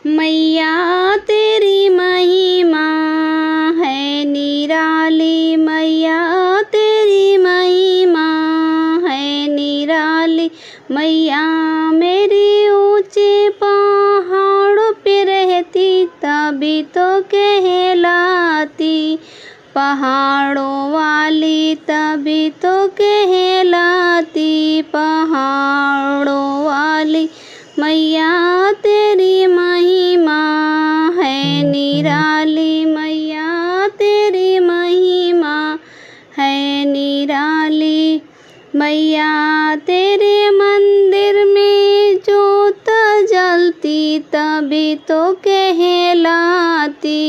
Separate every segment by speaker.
Speaker 1: मैया तेरी महिमा है निराली, मैया तेरी महिमा है निराली। मैया मेरी ऊंचे पहाड़ों पे रहती तभी तो कहलाती, पहाड़ों वाली तभी तो कहलाती, पहाड़ों वाली। मैया तेरी महिमा है निराली, मैया तेरी महिमा है निराली। मैया तेरे मंदिर में जोत जलती तभी तो कहलाती,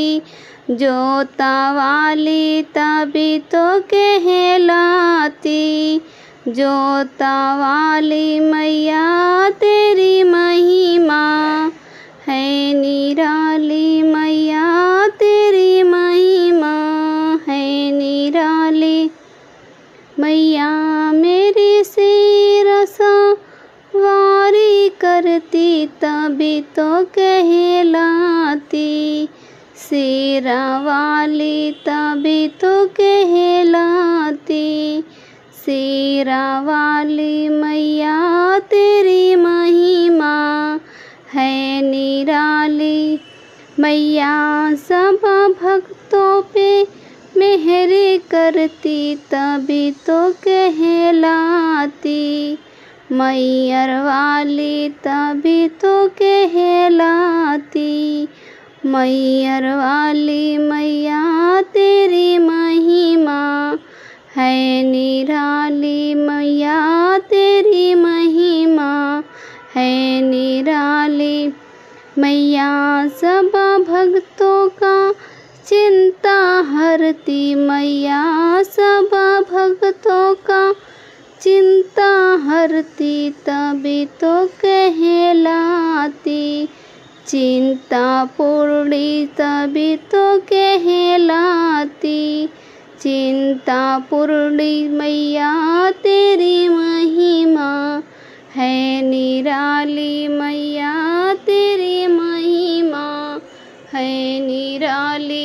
Speaker 1: जोता वाली तभी तो कहलाती, जोता वाली। मैया तेरी महिमा है निराली, मैया तेरी महिमा है निराली। मैया मेरी सिर सवारी करती तभी तो कहलाती, सिरा वाली तभी तो कहलाती, सिरा वाली। मैया तेरी महिमा है निराली। मैया सब भक्तों पे मेहर करती तभी तो कहलाती, मैयर वाली तभी तो कहलाती, मैयर वाली। मैया तेरी महिमा है निराली, मैया तेरी महिमा है निराली। मैया सब भक्तों का चिंता हरती, मैया सब भक्तों का चिंता हरती तभी तो कहलाती, चिंता पूर्णी तभी तो कहलाती, चिंता पूर्णी। मैया तेरी महिमा है निराली, मैया तेरी महिमा है निराली।